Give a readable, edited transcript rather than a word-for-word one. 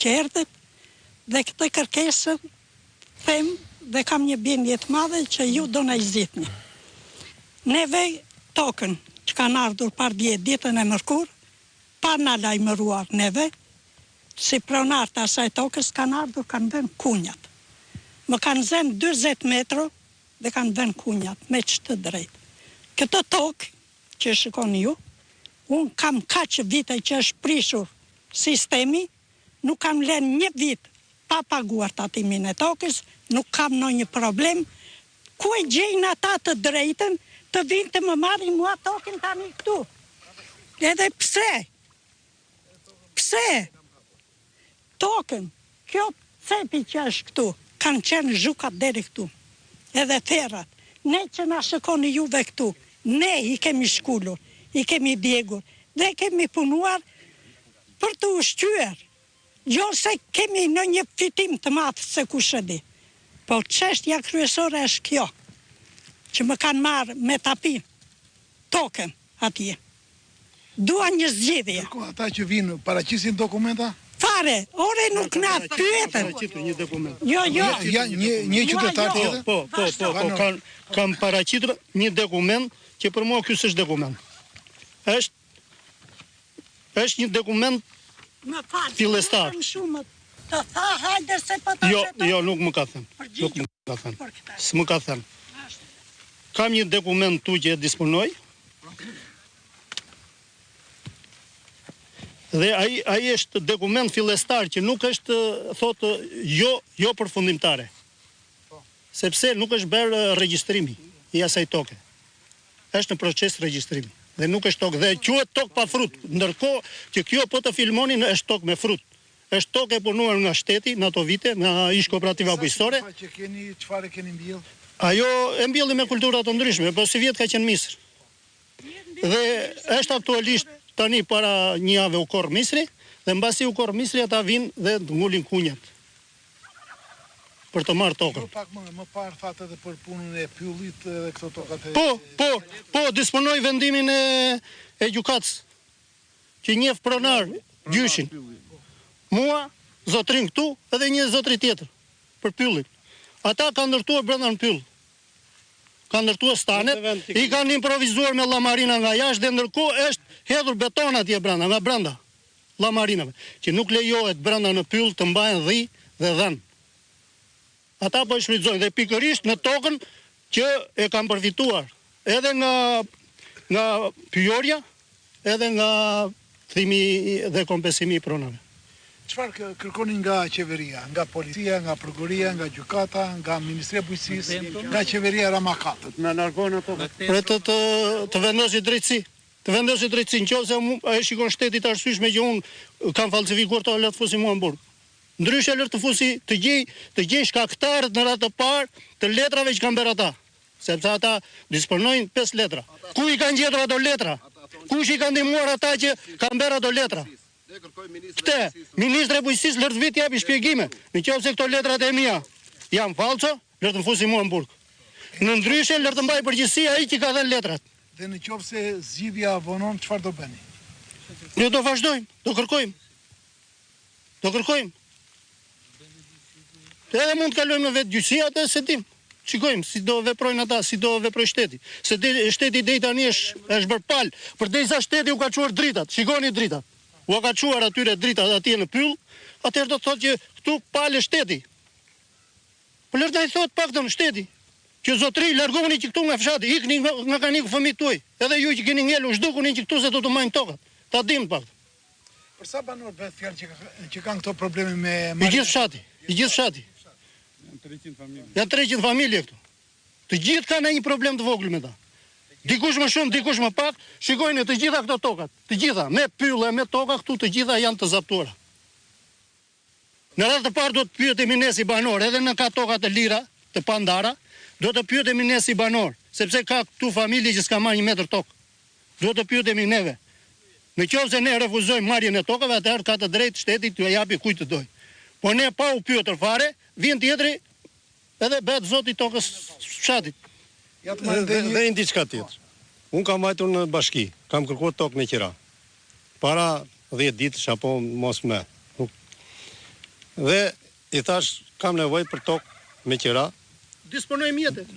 që erdhët dhe këtë kërkesën them dhe kam një bindje të madhe që ju do na zgjidhni. Neve tokën që kanë ardhur par 10 ditën e mërkur, pa na lajmëruar neve, si pronar të asaj tokës kanë ardhur, kanë vënë kunjat. Më kanë zënë 40 metro dhe kanë vënë kunjat me çtë drejt. Këtë tokë që shikoni ju, unë kam kaq vite që është prishur sistemi, nuk kam lënë një vit pa paguar tatimin e tokës, nuk kam ndonjë problem. Ku e gjejnë ata të drejtën të vinë të më marrin mua tokën tani këtu? Edhe pse? Pse? Tokën, kjo cepi që është këtu, kanë qenë zhukat deri këtu. Edhe therrat. Ne që na shikoni juve këtu, ne i kemi shkullur, i kemi djegur, dhe kemi punuar për të ushqyer. Jo se kemi në një fitim të madh se kush e di. Po çështja kryesore është kjo, që më kanë marrë me tapin tokën atje. Dua një zgjidhje. Ata që vinë paraqisin dokumenta? Fare, ore nuk na pyetën. Një dokument. Jo. Një qytetar tjetër? Po, kam paraqitur një dokument që për mua ky s'është dokument. Është një dokument fillestar. Të tha, hajde se po ta shetoj. Jo, nuk më ka thënë. S'më ka thënë. Kam një dokument tu që e disponoj. Dhe ai është dokument fillestar që nuk është, thotë, jo përfundimtare. Sepse nuk është bërë regjistrimi i asaj toke. Është në proces regjistrimi. Dhe nuk është tokë. Dhe quhet tokë pa frut. Ndërkohë që kjo po të filmonin është tokë me frut. Është tokë e punuar nga shteti në ato vite, nga ish kooperativa bujqësore. Çfarë keni mbjell? Ajo e mbjelli me kultura të ndryshme, po si vjet ka qenë misër. Dhe është aktualisht tani para një javë u korr misri, dhe mbasi u korr misri ata vinë dhe ngulin kunjat për të marrë tokën. Pak më parë thatë edhe për punën e pyllit dhe këto tokat. Po, disponoj vendimin e gjykatës, që njeh pronar gjyshin. Mua, zotrin këtu, edhe një zotri tjetër, për pyllin. Ata kanë ndërtuar brenda në pyll. Kanë ndërtuar stanet, i kanë improvizuar me llamarina nga jashtë dhe ndërkohë është hedhur beton atje brenda, nga brenda llamarinave, që nuk lejohet brenda në pyll të mbahen dhi dhe dhën. Ata po e shfrytëzojnë dhe pikërisht në tokën që e kanë përfituar edhe nga pyjorja, edhe nga thimi dhe kompensimi i pronave. Çfarë kërkoni nga qeveria, nga policia, nga prokuroria, nga gjykata, nga Ministria e Bujqësisë, nga qeveria Ramakat? Na largojnë ato. Për të vendosur drejtësi. Të vendosur drejtësi, nëse ai shikon shtetit arsyeshme që unë kam falsifikuar to, le të fusi mua në burg. Ndryshe lër të fusi të gjej shkaktarët në radhë të parë të letrave që kanë bërë ata, sepse ata disponojnë 5 letra. Ku i kanë gjetur ato letra? Kush i kanë ndihmuar ata që kanë bërë ato letra? Këtë, Ministri i Bujqësisë lër të vit japi shpjegime. Nëse këto letrat e mia janë falso, lër të fusi mua në burg. Në ndryshe lër të mbaj përgjegjësi ai që ka dhënë letrat. Dhe nëse zgjidhja vonon, çfarë do bëni? Ne do vazhdojmë, do kërkojmë. Edhe mund të kalojmë në vetë gjyqësi atë se dim. Shikojmë si do veprojnë ata, si do veproj shteti. Se shteti deri tani është bërë pal, përderisa shteti u ka çuar dritat. Shikoni dritat. U ka çuar atyre dritat atje në pyll, atëherë do të thotë që këtu palë shteti. Po lër të thotë paktën shteti, që zotëri largohuni që këtu nga fshati, ikni nga kanë ikur fëmijët tuaj. Edhe ju që keni ngelur, zhdukuni që këtu se do të marrin tokat. Ta dim paktën. Për sa banor bëhet fjalë që kanë këto probleme me i gjithë fshati. Janë 300 familje këtu. Të gjithë kanë një problem të vogël me ta. Dikush më shumë, dikush më pak. Shikojeni të gjitha këto tokat, të gjitha, me pylle, me toka këtu, të gjitha janë të zaptuara. Në radhë të parë do të pyetemi ne si banor, edhe në ka tokat e lira, të pandara, do të pyetemi ne si banor, sepse ka këtu familje që s'ka marrë 1 metër tokë. Do të pyetemi neve. Në qoftë se ne refuzojmë marrjen e tokave, atëherë ka të drejtë shteti t'u japi kujt të doj. Po ne pa u pyetur fare, vjen tjetri edhe bëhet zoti i tokës fshatit. Dhe një diçka tjetër. Unë kam vajtur në bashki, kam kërkuar tokë në Qira. Para 10 ditësh apo mos më. Dhe i thash kam nevojë për tokë me qira. Disponoj mjetet.